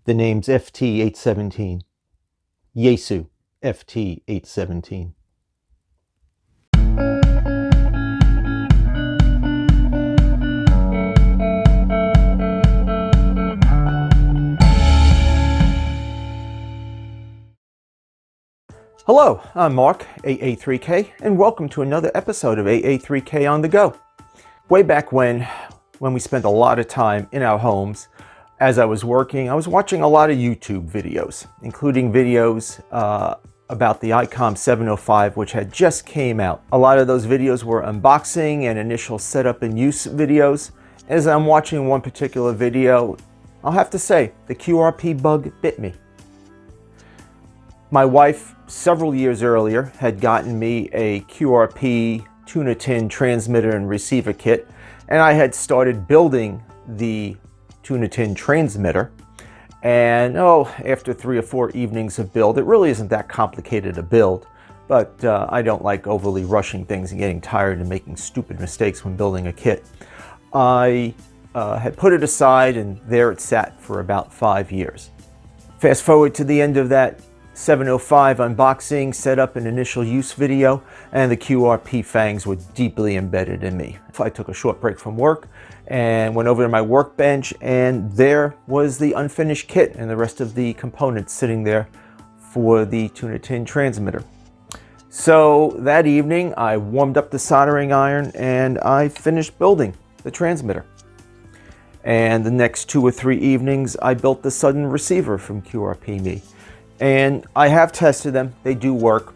The name's FT-817. Yaesu FT-817. Hello, I'm Mark, AA3K, and welcome to another episode of AA3K on the Go. Way back when we spent a lot of time in our homes, as I was working, I was watching a lot of YouTube videos, including videos about the ICOM 705, which had just came out. A lot of those videos were unboxing and initial setup and use videos. As I'm watching one particular video, I'll have to say, the QRP bug bit me. My wife, several years earlier, had gotten me a QRP tuna tin transmitter and receiver kit, and I had started building the tuna tin transmitter. And after 3 or 4 evenings of build, it really isn't that complicated a build, but I don't like overly rushing things and getting tired and making stupid mistakes when building a kit. I had put it aside, and there it sat for about 5 years. Fast forward to the end of that 705 unboxing, setup, and initial use video, and the QRP fangs were deeply embedded in me. I took a short break from work and went over to my workbench, and there was the unfinished kit and the rest of the components sitting there for the tuna tin transmitter. So that evening I warmed up the soldering iron and I finished building the transmitter. And the next 2 or 3 evenings I built the sudden receiver from QRP-Me. And I have tested them, they do work.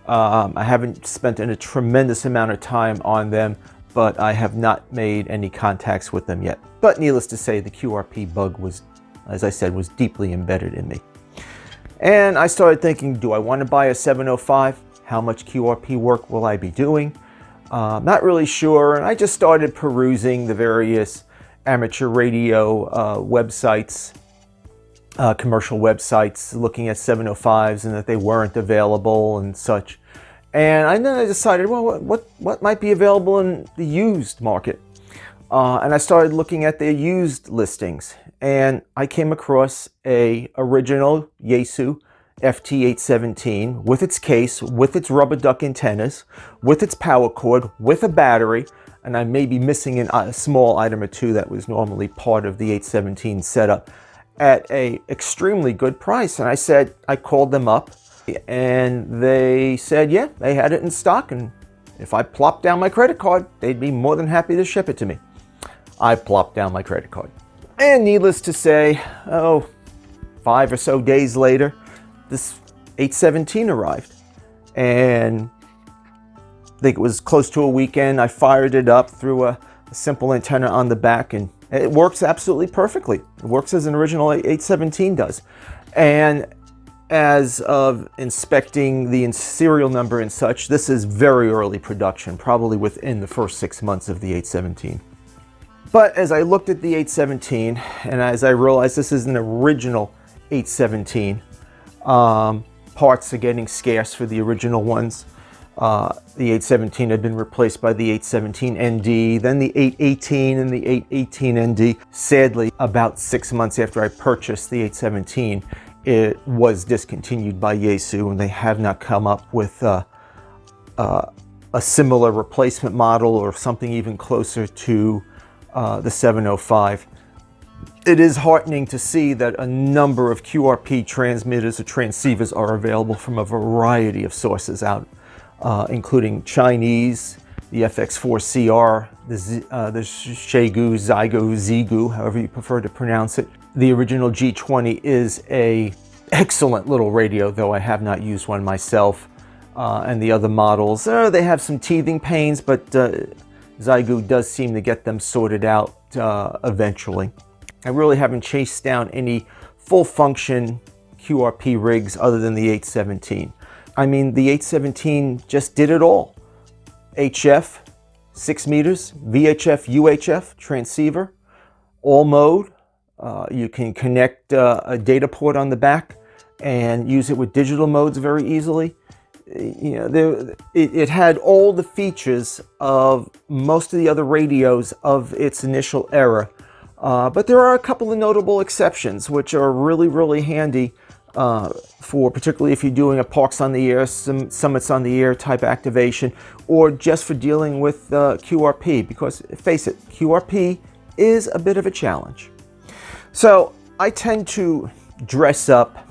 I haven't spent a tremendous amount of time on them, but I have not made any contacts with them yet. But needless to say, the QRP bug was, as I said, was deeply embedded in me. And I started thinking, do I want to buy a 705? How much QRP work will I be doing? Not really sure, and I just started perusing the various amateur radio websites, commercial websites, looking at 705s and that they weren't available and such. And then I decided, well, what might be available in the used market? And I started looking at their used listings, and I came across a original Yaesu FT-817 with its case, with its rubber duck antennas, with its power cord, with a battery, and I may be missing a small item or two that was normally part of the 817 setup, at a extremely good price. And I called them up, and they said, yeah, they had it in stock, and if I plopped down my credit card, they'd be more than happy to ship it to me. I plopped down my credit card. And needless to say, 5 or so days later, this 817 arrived. And I think it was close to a weekend. I fired it up, threw a simple antenna on the back, and it works absolutely perfectly. It works as an original 817 does. And as of inspecting the serial number and such, this is very early production, probably within the first 6 months of the 817. But as I looked at the 817, and as I realized this is an original 817, parts are getting scarce for the original ones. The 817 had been replaced by the 817ND, then the 818 and the 818ND. Sadly, about 6 months after I purchased the 817, it was discontinued by Yaesu, and they have not come up with a similar replacement model or something even closer to the 705. It is heartening to see that a number of QRP transmitters or transceivers are available from a variety of sources out, including Chinese, the FX4CR, the Xiegu, Zigu, however you prefer to pronounce it. The original G20 is an excellent little radio, though I have not used one myself. And the other models, they have some teething pains, but Zigu does seem to get them sorted out eventually. I really haven't chased down any full function QRP rigs other than the 817. I mean, the 817 just did it all. HF, 6 meters, VHF, UHF, transceiver, all mode. You can connect a data port on the back and use it with digital modes very easily. It had all the features of most of the other radios of its initial era, But there are a couple of notable exceptions, which are really, really handy for particularly if you're doing a Parks on the Air, some Summits on the Air type activation, or just for dealing with QRP, because face it, QRP is a bit of a challenge. So I tend to dress up,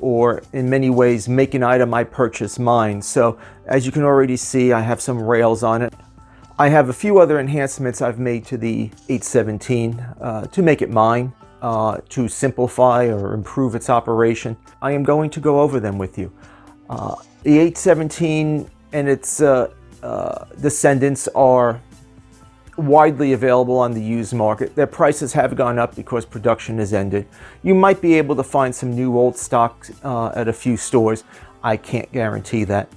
or in many ways make an item I purchase mine. So as you can already see, I have some rails on it. I have a few other enhancements I've made to the 817 to make it mine, to simplify or improve its operation. I am going to go over them with you. The 817 and its descendants are widely available on the used market. Their prices have gone up because production has ended. You might be able to find some new old stock at a few stores. I can't guarantee that.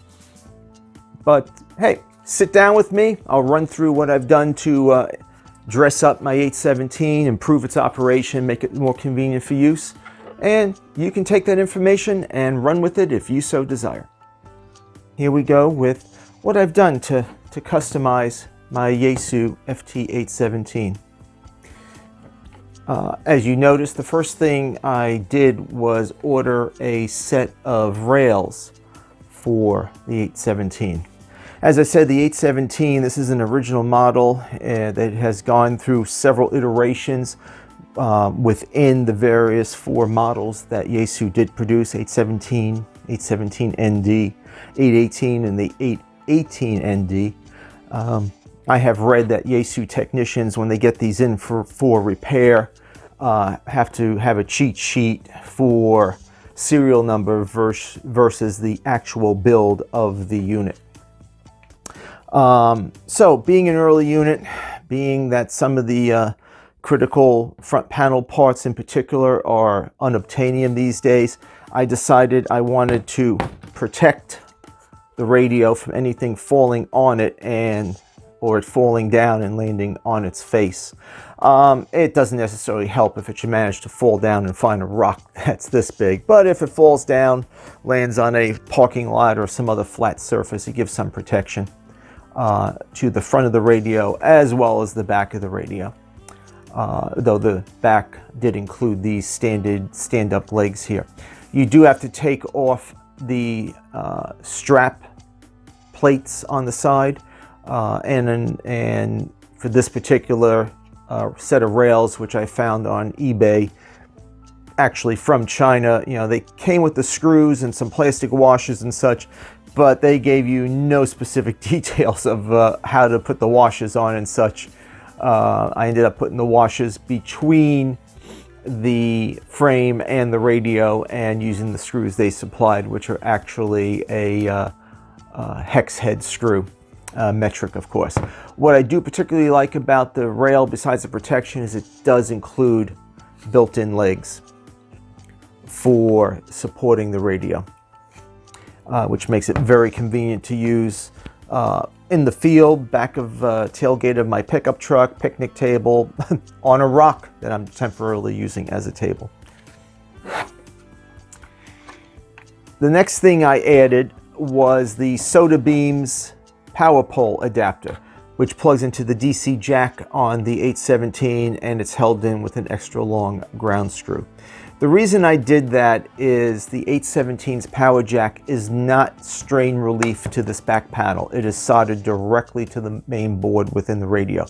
But hey, sit down with me. I'll run through what I've done to dress up my 817, improve its operation, make it more convenient for use. And you can take that information and run with it if you so desire. Here we go with what I've done to customize my Yaesu FT-817. As you notice, the first thing I did was order a set of rails for the 817. As I said, the 817, this is an original model that has gone through several iterations within the various 4 models that Yaesu did produce: 817, 817ND, 818, and the 818ND. I have read that Yaesu technicians, when they get these in for repair, have to have a cheat sheet for serial number versus the actual build of the unit. So being an early unit, being that some of the critical front panel parts in particular are unobtainium these days, I decided I wanted to protect the radio from anything falling on it or it falling down and landing on its face. It doesn't necessarily help if it should manage to fall down and find a rock that's this big, but if it falls down, lands on a parking lot or some other flat surface, it gives some protection to the front of the radio as well as the back of the radio. Though the back did include these standard stand-up legs here. You do have to take off the strap plates on the side, and for this particular set of rails, which I found on eBay, actually from China, you know, they came with the screws and some plastic washers and such, but they gave you no specific details of how to put the washers on and such. I ended up putting the washers between the frame and the radio and using the screws they supplied, which are actually a hex head screw, metric of course. What I do particularly like about the rail, besides the protection, is it does include built-in legs for supporting the radio, which makes it very convenient to use in the field, back of tailgate of my pickup truck, picnic table, on a rock that I'm temporarily using as a table. The next thing I added was the Soda Beams power pole adapter, which plugs into the DC jack on the 817, and it's held in with an extra long ground screw. The reason I did that is the 817's power jack is not strain relief to this back panel. It is soldered directly to the main board within the radio.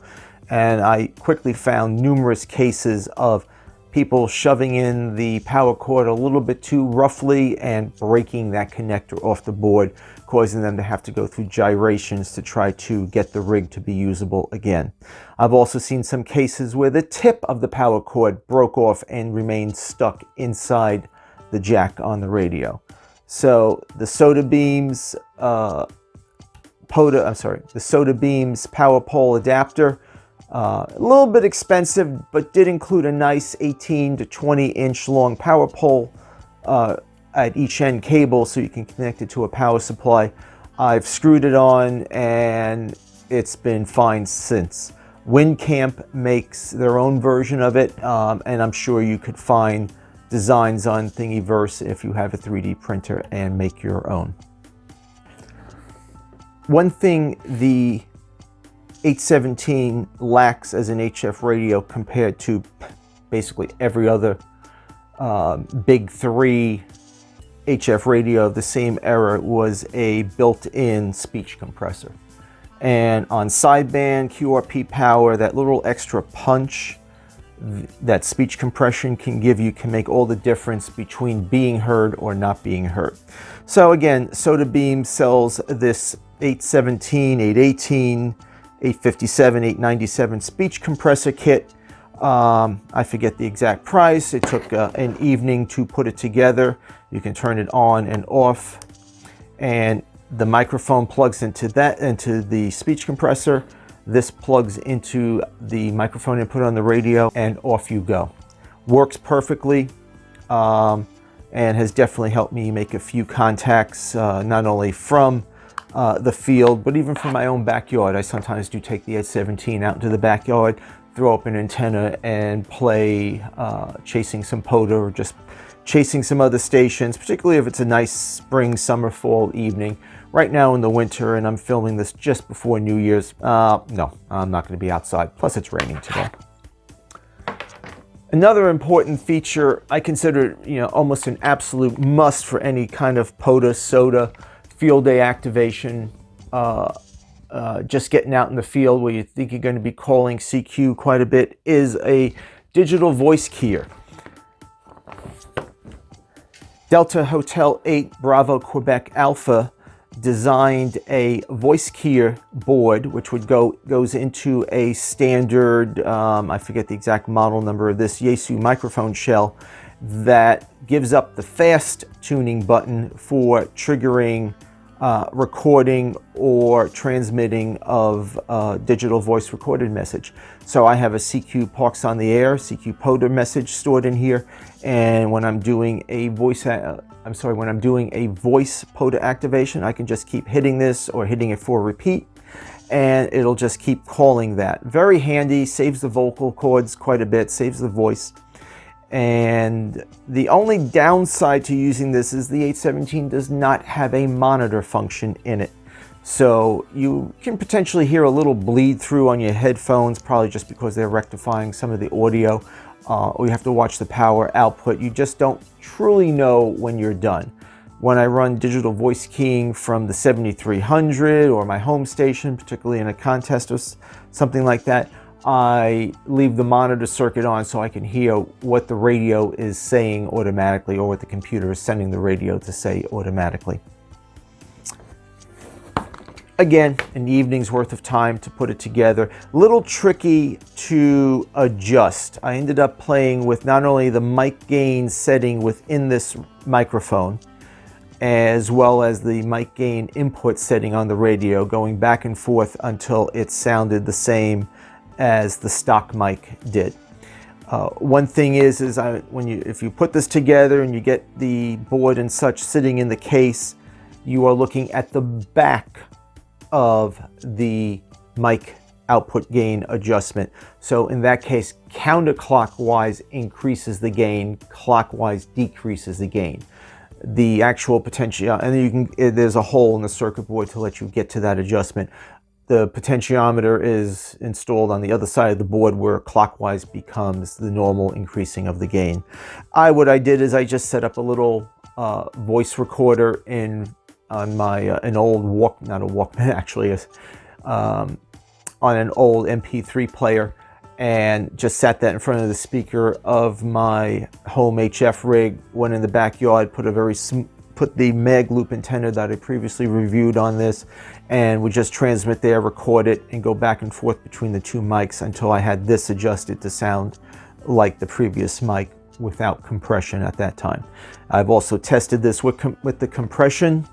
And I quickly found numerous cases of people shoving in the power cord a little bit too roughly and breaking that connector off the board, causing them to have to go through gyrations to try to get the rig to be usable again. I've also seen some cases where the tip of the power cord broke off and remained stuck inside the jack on the radio. So the Soda Beams the Soda Beams power pole adapter, a little bit expensive, but did include a nice 18 to 20 inch long power pole at each end cable, so you can connect it to a power supply. I've screwed it on and it's been fine since. WindCamp makes their own version of it, and I'm sure you could find designs on Thingiverse if you have a 3D printer and make your own. One thing the 817 lacks as an HF radio compared to basically every other big three HF radio of the same era was a built-in speech compressor. And on sideband QRP power, that little extra punch that speech compression can give you can make all the difference between being heard or not being heard. So again, Sodabeam sells this 817, 818, 857, 897 speech compressor kit. I forget the exact price. It took an evening to put it together. You can turn it on and off, and the microphone plugs into the speech compressor. This plugs into the microphone input on the radio, and off you go. Works perfectly, and has definitely helped me make a few contacts, not only from the field, but even from my own backyard. I sometimes do take the 817 out into the backyard, throw up an antenna, and play chasing some POTA or just chasing some other stations, particularly if it's a nice spring, summer, fall evening. Right now in the winter, and I'm filming this just before New Year's, no, I'm not going to be outside. Plus it's raining today. Another important feature I consider, almost an absolute must for any kind of POTA, SOTA, field day activation, just getting out in the field where you think you're going to be calling CQ quite a bit, is a digital voice keyer. Delta Hotel 8 Bravo Quebec Alpha designed a voice keyer board, which goes into a standard, I forget the exact model number of this, Yaesu microphone shell that gives up the fast tuning button for triggering recording or transmitting of digital voice recorded message. So I have a CQ Parks on the Air, CQ POTA message stored in here, and when I'm doing a voice POTA activation, I can just keep hitting this or hitting it for repeat, and it'll just keep calling that. Very handy, saves the vocal cords quite a bit, saves the voice. And the only downside to using this is the 817 does not have a monitor function in it. So you can potentially hear a little bleed through on your headphones, probably just because they're rectifying some of the audio, or you have to watch the power output. You just don't truly know when you're done. When I run digital voice keying from the 7300 or my home station, particularly in a contest or something like that, I leave the monitor circuit on so I can hear what the radio is saying automatically, or what the computer is sending the radio to say automatically. Again, an evening's worth of time to put it together. A little tricky to adjust. I ended up playing with not only the mic gain setting within this microphone, as well as the mic gain input setting on the radio, going back and forth until it sounded the same as the stock mic did. One thing is if you put this together and you get the board and such sitting in the case, you are looking at the back of the mic output gain adjustment. So in that case, counterclockwise increases the gain, clockwise decreases the gain. The actual potential, and there's a hole in the circuit board to let you get to that adjustment. The potentiometer is installed on the other side of the board, where clockwise becomes the normal increasing of the gain. What I did is I just set up a little voice recorder on my an old not a Walkman actually, on an old MP3 player, and just sat that in front of the speaker of my home HF rig. Went in the backyard, put the mag loop antenna that I previously reviewed on this, and would just transmit there, record it, and go back and forth between the two mics until I had this adjusted to sound like the previous mic without compression at that time. I've also tested this with the compression,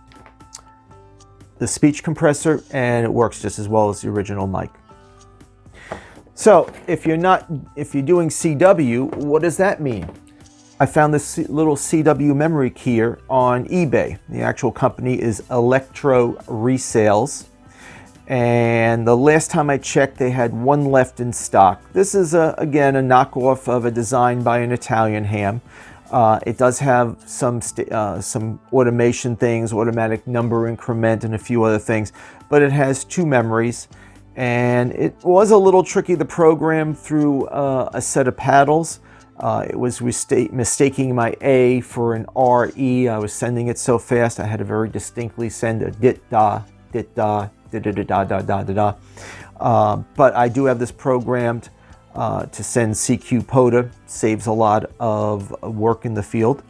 the speech compressor, and it works just as well as the original mic. So if you're doing CW, what does that mean? I found this little CW memory keyer on eBay. The actual company is Electro Resales, and the last time I checked, they had one left in stock. This is again a knockoff of a design by an Italian ham. It does have some automation things, automatic number increment, and a few other things, but it has two memories, And it was a little tricky to program through a set of paddles. It was mistaking my A for an RE. I was sending it so fast I had to very distinctly send a dit-da, dit-da, da-da-da-da-da-da-da. But I do have this programmed to send CQ POTA. Saves a lot of work in the field.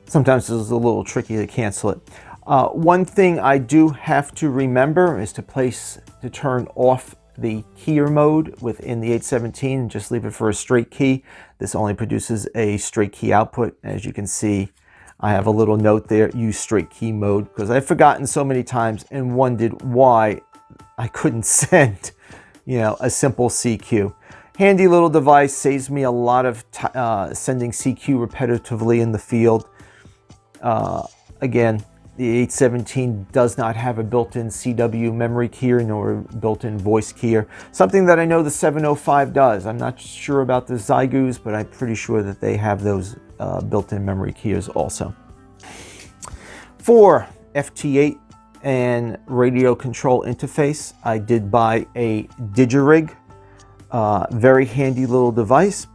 Sometimes it's a little tricky to cancel it. One thing I do have to remember is to turn off the keyer mode within the 817 and just leave it for a straight key. This only produces a straight key output. As you can see, I have a little note there, use straight key mode, because I've forgotten so many times and wondered why I couldn't send, a simple CQ. Handy little device, saves me a lot of sending CQ repetitively in the field. Again, the 817 does not have a built-in CW memory keyer nor a built-in voice keyer. Something that I know the 705 does. I'm not sure about the Zygoos, but I'm pretty sure that they have those built-in memory keyers also. For FT8 and radio control interface, I did buy a Digirig. Very handy little device.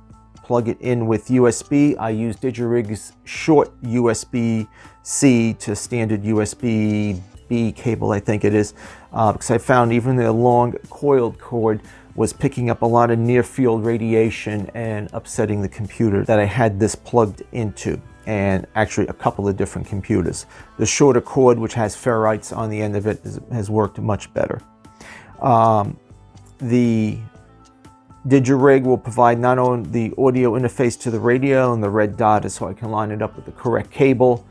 Plug it in with USB. I use Digirig's short USB-C to standard USB-B cable, I think it is, because I found even the long coiled cord was picking up a lot of near-field radiation and upsetting the computer that I had this plugged into, and actually a couple of different computers. The shorter cord, which has ferrites on the end of it, has worked much better. The Digirig will provide not only the audio interface to the radio, and the red dot is so I can line it up with the correct cable,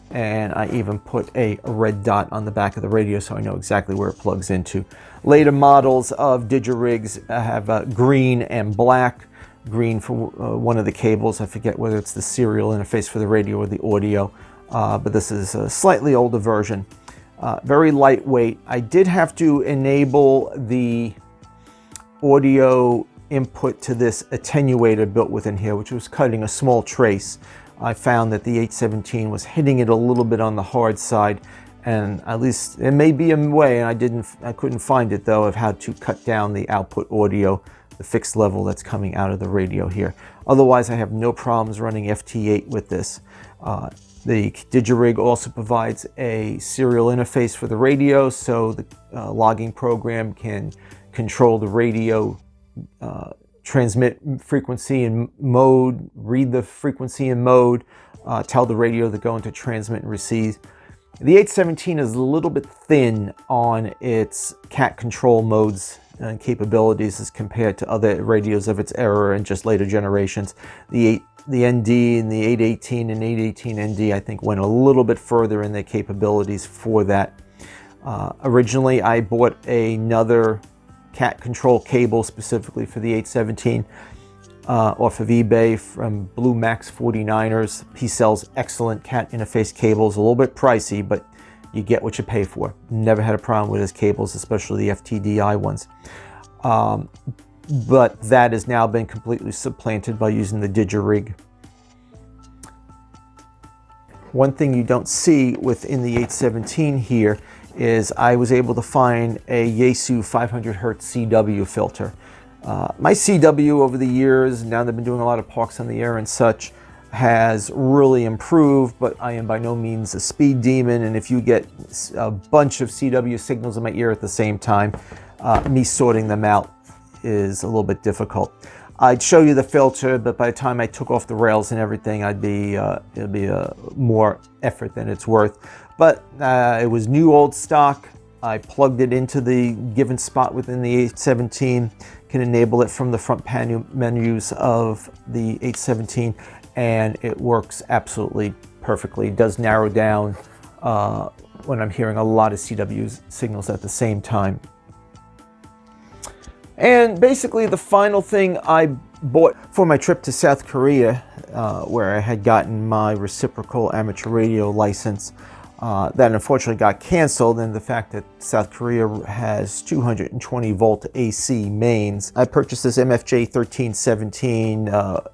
and I even put a red dot on the back of the radio so I know exactly where it plugs into. Later models of Digirigs have green and black. Green for one of the cables, I forget whether it's the serial interface for the radio or the audio, but this is a slightly older version. Very lightweight. I did have to enable the audio input to this attenuator built within here, which was cutting a small trace. I found that the 817 was hitting it a little bit on the hard side, and at least it may be a way, and I couldn't find it though, of how to cut down the output audio, the fixed level that's coming out of the radio here. Otherwise, I have no problems running FT8 with this. The Digirig also provides a serial interface for the radio, so the logging program can control the radio transmit frequency and mode, read the frequency and mode, tell the radio to go into transmit and receive. The 817 is a little bit thin on its cat control modes and capabilities as compared to other radios of its era and just later generations. The ND and the 818 and 818ND I think went a little bit further in their capabilities for that. Originally I bought another cat control cable specifically for the 817 off of eBay from Blue Max 49ers. He sells excellent cat interface cables, a little bit pricey, but you get what you pay for. Never had a problem with his cables, especially the FTDI ones. But that has now been completely supplanted by using the Digirig. One thing you don't see within the 817 here is I was able to find a Yaesu 500 Hertz CW filter. My CW over the years, now that I've been doing a lot of parks on the air and such, has really improved, but I am by no means a speed demon, and if you get a bunch of CW signals in my ear at the same time, me sorting them out is a little bit difficult. I'd show you the filter, but by the time I took off the rails and everything, it'd be more effort than it's worth. But it was new old stock. I plugged it into the given spot within the 817, can enable it from the front panel menus of the 817, and it works absolutely perfectly. It does narrow down when I'm hearing a lot of CW signals at the same time. And basically the final thing I bought for my trip to South Korea, where I had gotten my reciprocal amateur radio license. That unfortunately got canceled, and the fact that South Korea has 220 volt AC mains. I purchased this MFJ 1317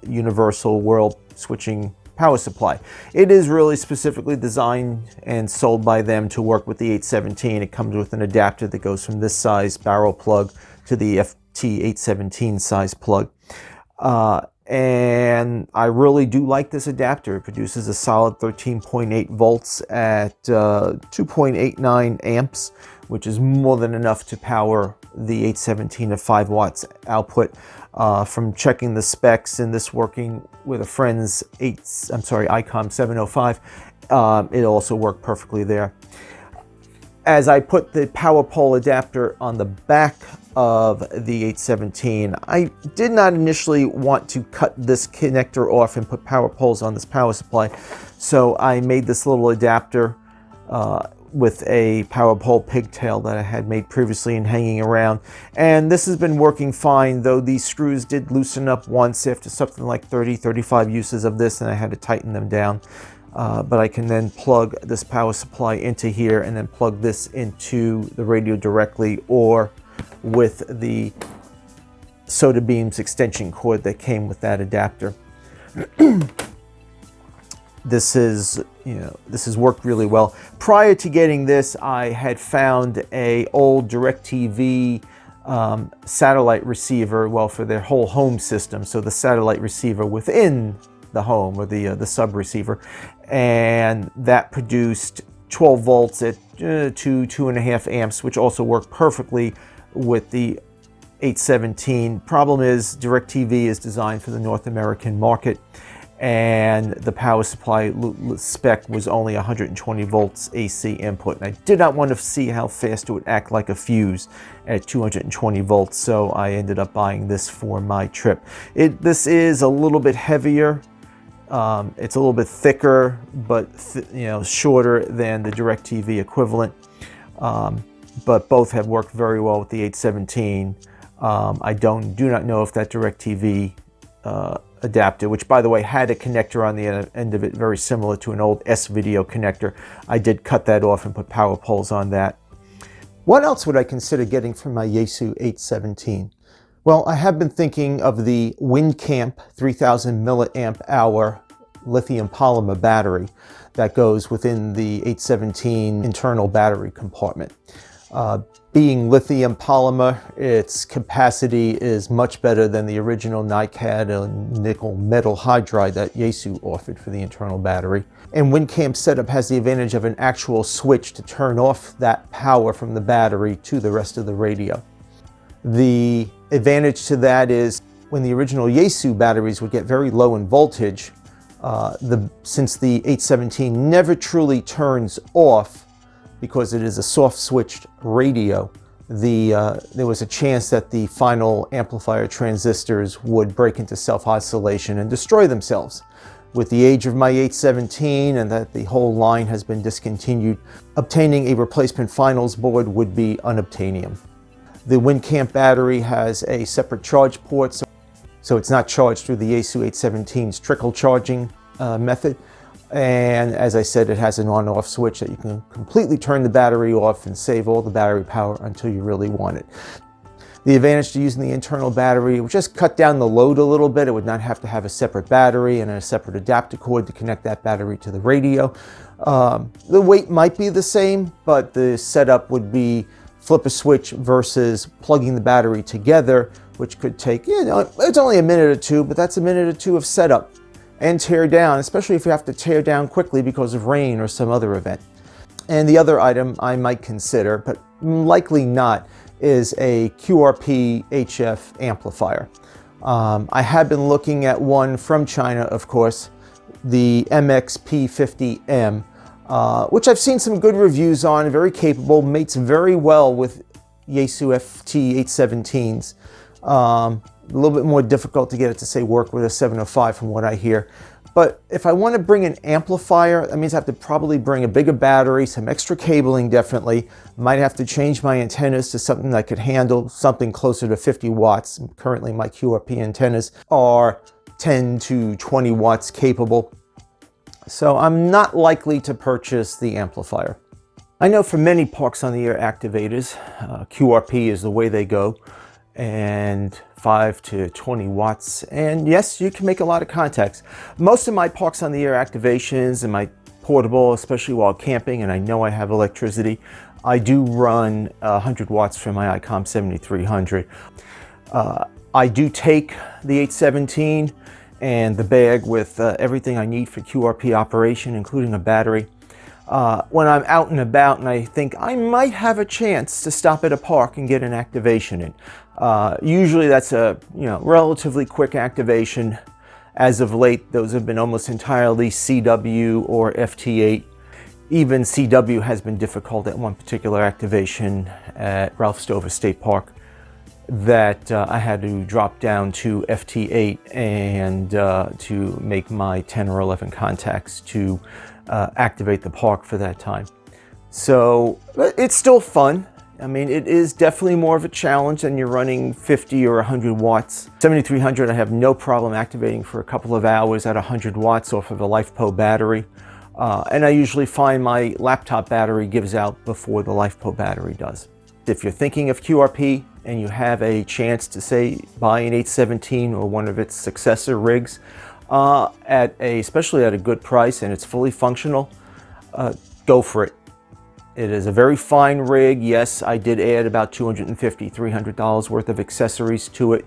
universal world switching power supply. It is really specifically designed and sold by them to work with the 817. It comes with an adapter that goes from this size barrel plug to the FT-817 size plug. And I really do like this adapter. It produces a solid 13.8 volts at 2.89 amps, which is more than enough to power the 817 at 5 watts output. From checking the specs and this working with a friend's ICOM 705, it also worked perfectly there. As I put the power pole adapter on the back of the 817, I did not initially want to cut this connector off and put power poles on this power supply. So I made this little adapter with a power pole pigtail that I had made previously and hanging around. And this has been working fine, though these screws did loosen up once after something like 30-35 uses of this, and I had to tighten them down. But I can then plug this power supply into here and then plug this into the radio directly, or with the Soda Beams extension cord that came with that adapter. This has worked really well. Prior to getting this, I had found a old DirecTV satellite receiver, well, for their whole home system, so the satellite receiver within the home, or the sub receiver, and that produced 12 volts at 2.5 amps, which also worked perfectly with the 817. Problem is, DirecTV is designed for the North American market, and the power supply spec was only 120 volts AC input, and I did not want to see how fast it would act like a fuse at 220 volts, so I ended up buying this for my trip. This is a little bit heavier. It's a little bit thicker, but shorter than the DirecTV equivalent. But both have worked very well with the 817. I do not know if that DirecTV adapter, which by the way had a connector on the end of it very similar to an old S-Video connector, I did cut that off and put power poles on that. What else would I consider getting from my Yaesu 817? Well, I have been thinking of the WinCamp 3000 milliamp hour lithium polymer battery that goes within the 817 internal battery compartment. Being lithium polymer, its capacity is much better than the original NiCad and nickel metal hydride that Yaesu offered for the internal battery. And WinCamp's setup has the advantage of an actual switch to turn off that power from the battery to the rest of the radio. The advantage to that is when the original Yaesu batteries would get very low in voltage, since the 817 never truly turns off because it is a soft switched radio, there was a chance that the final amplifier transistors would break into self-oscillation and destroy themselves. With the age of my 817 and that the whole line has been discontinued, obtaining a replacement finals board would be unobtainium. The WinCamp battery has a separate charge port, so it's not charged through the Yaesu 817's trickle charging method. And as I said, it has an on-off switch that you can completely turn the battery off and save all the battery power until you really want it. The advantage to using the internal battery would just cut down the load a little bit. It would not have to have a separate battery and a separate adapter cord to connect that battery to the radio. The weight might be the same, but the setup would be flip a switch versus plugging the battery together, which could take, it's only a minute or two, but that's a minute or two of setup and tear down, especially if you have to tear down quickly because of rain or some other event. And the other item I might consider, but likely not, is a QRP HF amplifier. I have been looking at one from China, of course, the MXP50M, which I've seen some good reviews on, very capable, mates very well with Yaesu FT-817s. A little bit more difficult to get it to say work with a 705 from what I hear. But if I want to bring an amplifier, that means I have to probably bring a bigger battery, some extra cabling definitely. Might have to change my antennas to something that could handle something closer to 50 watts. Currently my QRP antennas are 10 to 20 watts capable. So I'm not likely to purchase the amplifier. I know for many parks on the air activators, QRP is the way they go, and 5 to 20 watts. And yes, you can make a lot of contacts. Most of my parks on the air activations and my portable, especially while camping, and I know I have electricity, I do run 100 watts from my ICOM 7300. I do take the 817 and the bag with everything I need for QRP operation, including a battery. When I'm out and about and I think I might have a chance to stop at a park and get an activation in. Usually that's a relatively quick activation. As of late, those have been almost entirely CW or FT-8. Even CW has been difficult at one particular activation at Ralph Stover State Park that I had to drop down to FT-8 and to make my 10 or 11 contacts to activate the park for that time. So it's still fun. I mean, it is definitely more of a challenge than you're running 50 or 100 watts. 7300 I have no problem activating for a couple of hours at 100 watts off of a LifePo battery. And I usually find my laptop battery gives out before the LifePo battery does. If you're thinking of QRP and you have a chance to, say, buy an 817 or one of its successor rigs, especially at a good price and it's fully functional, go for it. It is a very fine rig. Yes, I did add about $250, $300 worth of accessories to it,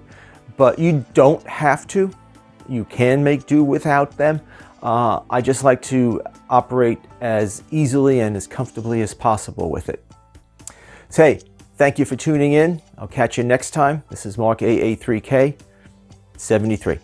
but you don't have to. You can make do without them. I just like to operate as easily and as comfortably as possible with it. So hey, thank you for tuning in. I'll catch you next time. This is Mark AA3K 73.